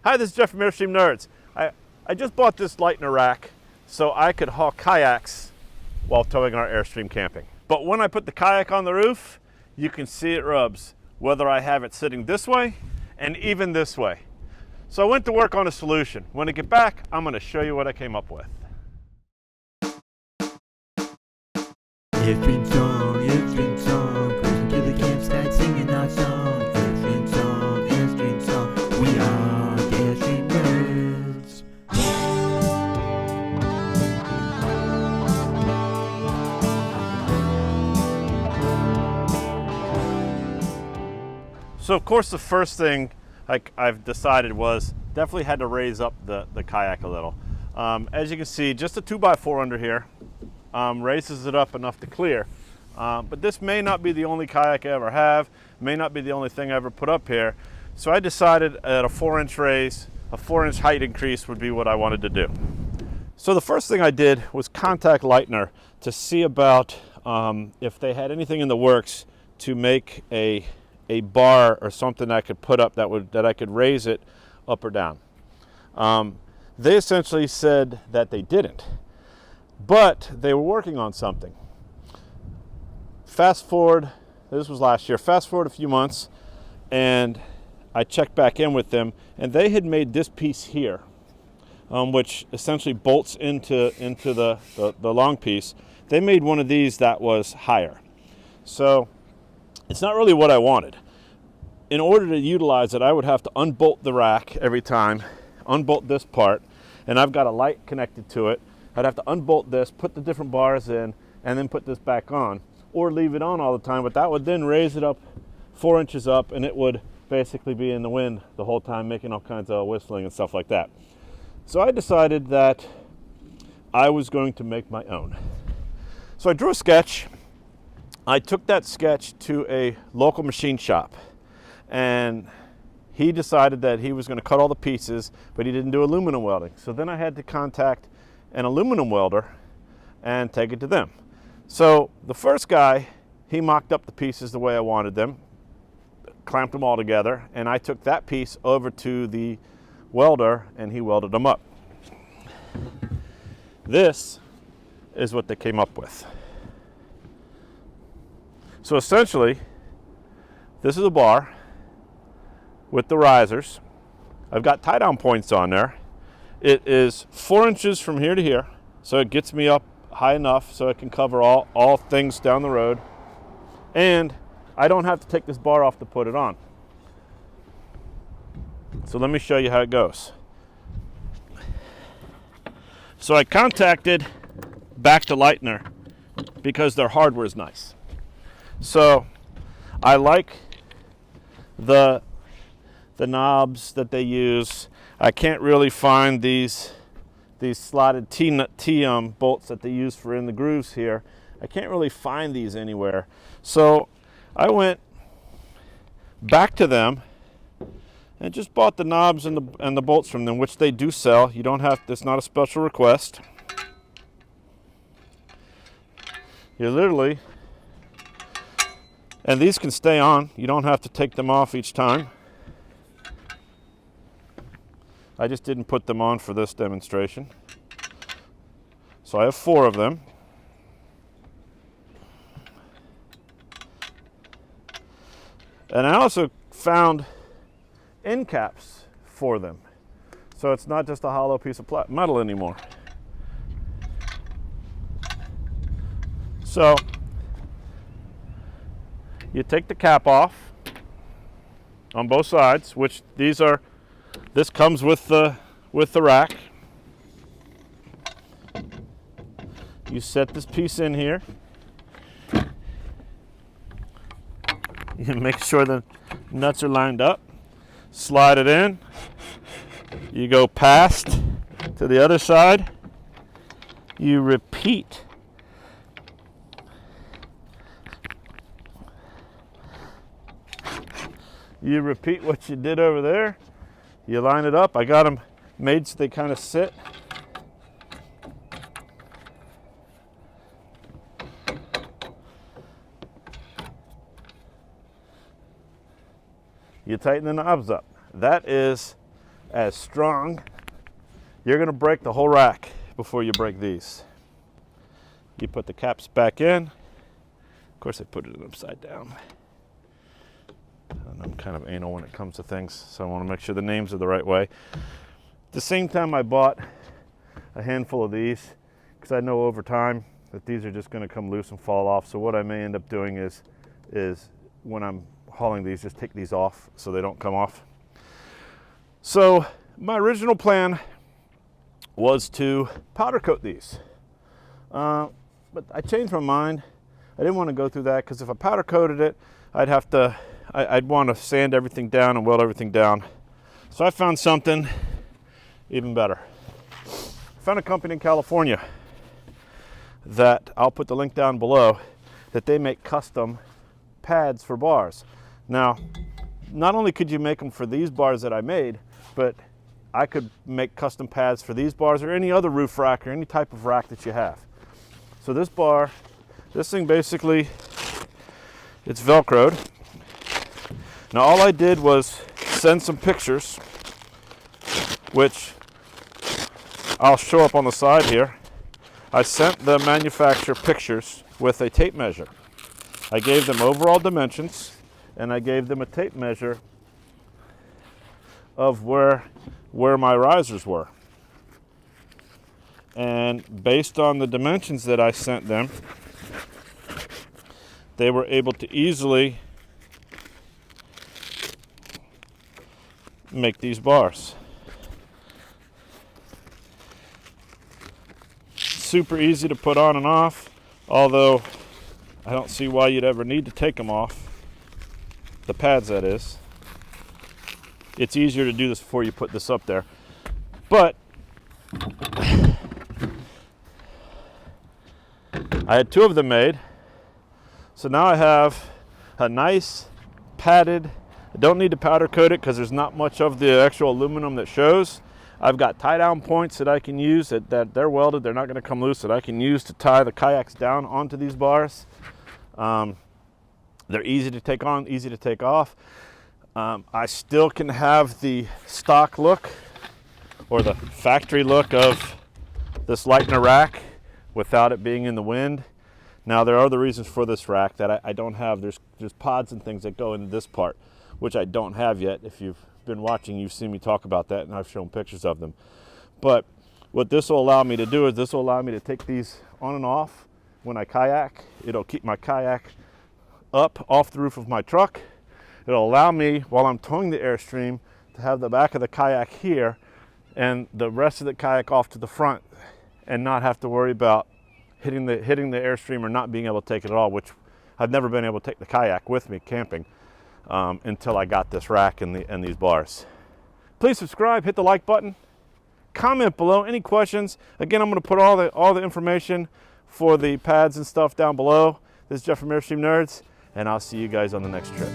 Hi, this is Jeff from Airstream Nerds. I just bought this Leitner rack so I could haul kayaks while towing our Airstream camping. But when I put the kayak on the roof, you can see it rubs, whether I have it sitting this way and even this way. So I went to work on a solution. When I get back, I'm going to show you what I came up with. Airstream song, cruising to the campsite singing our song. Airstream song, we are the Airstream Nerds. So of course the first thing I've decided was definitely had to raise up the kayak a little. As you can see, just a 2x4 under here raises it up enough to clear. But this may not be the only kayak I ever have, may not be the only thing I ever put up here. So I decided at a 4-inch raise, a 4-inch height increase would be what I wanted to do. So the first thing I did was contact Leitner to see about if they had anything in the works to make a bar or something I could put up that I could raise it up or down. They essentially said that they didn't, but they were working on something. Fast forward, this was last year, fast forward a few months, and I checked back in with them, and they had made this piece here, which essentially bolts into the long piece. They made one of these that was higher. So it's not really what I wanted. In order to utilize it, I would have to unbolt the rack every time, unbolt this part, and I've got a light connected to it. I'd have to unbolt this, put the different bars in, and then put this back on, or leave it on all the time, but that would then raise it up 4 inches up, and it would basically be in the wind the whole time, making all kinds of whistling and stuff like that. So I decided that I was going to make my own. So I drew a sketch. I took that sketch to a local machine shop, and he decided that he was going to cut all the pieces, but he didn't do aluminum welding. So then I had to contact an aluminum welder and take it to them. So the first guy, he mocked up the pieces the way I wanted them, clamped them all together, and I took that piece over to the welder and he welded them up. This is what they came up with. So essentially, this is a bar with the risers. I've got tie down points on there. It is 4 inches from here to here, so it gets me up high enough so it can cover all things down the road. And I don't have to take this bar off to put it on. So let me show you how it goes. So I contacted back to Leitner because their hardware is nice. So I like the knobs that they use. I can't really find these slotted T bolts that they use for in the grooves here. I can't really find these anywhere. So I went back to them and just bought the knobs and the bolts from them, which they do sell. You don't have, it's not a special request. You literally, and these can stay on. You don't have to take them off each time. I just didn't put them on for this demonstration. So I have 4 of them. And I also found end caps for them. So it's not just a hollow piece of metal anymore. So you take the cap off on both sides, which this comes with the rack. You set this piece in here. You make sure the nuts are lined up. Slide it in. You go past to the other side. You repeat. You repeat what you did over there. You line it up. I got them made so they kind of sit. You tighten the knobs up. That is as strong. You're gonna break the whole rack before you break these. You put the caps back in. Of course, I put it upside down. And I'm kind of anal when it comes to things, so I want to make sure the names are the right way. At the same time, I bought a handful of these because I know over time that these are just going to come loose and fall off. So what I may end up doing is when I'm hauling these, just take these off so they don't come off. So my original plan was to powder coat these, but I changed my mind. I didn't want to go through that because if I powder coated it, I'd want to sand everything down and weld everything down. So I found something even better. I found a company in California that I'll put the link down below, that they make custom pads for bars. Now, not only could you make them for these bars that I made, but I could make custom pads for these bars or any other roof rack or any type of rack that you have. So this bar, this thing basically, it's Velcroed. Now all I did was send some pictures, which I'll show up on the side here. I sent the manufacturer pictures with a tape measure. I gave them overall dimensions and I gave them a tape measure of where my risers were. And based on the dimensions that I sent them, they were able to easily make these bars. Super easy to put on and off, although I don't see why you'd ever need to take them off. The pads, that is. It's easier to do this before you put this up there. But I had 2 of them made. So now I have a nice padded, I don't need to powder coat it because there's not much of the actual aluminum that shows. I've got tie down points that I can use that they're welded, they're not going to come loose, that I can use to tie the kayaks down onto these bars. They're easy to take on, easy to take off. I still can have the stock look or the factory look of this Leitner rack without it being in the wind. Now there are other reasons for this rack that I don't have. There's pods and things that go into this part, which I don't have yet. If you've been watching, you've seen me talk about that and I've shown pictures of them. But what this will allow me to do is this will allow me to take these on and off when I kayak. It'll keep my kayak up off the roof of my truck. It'll allow me, while I'm towing the Airstream, to have the back of the kayak here and the rest of the kayak off to the front and not have to worry about hitting the Airstream or not being able to take it at all, which I've never been able to take the kayak with me camping until I got this rack and these bars. Please subscribe, hit the like button, comment below any questions. Again, I'm going to put all the information for the pads and stuff down below. This is Jeff from Airstream Nerds, and I'll see you guys on the next trip.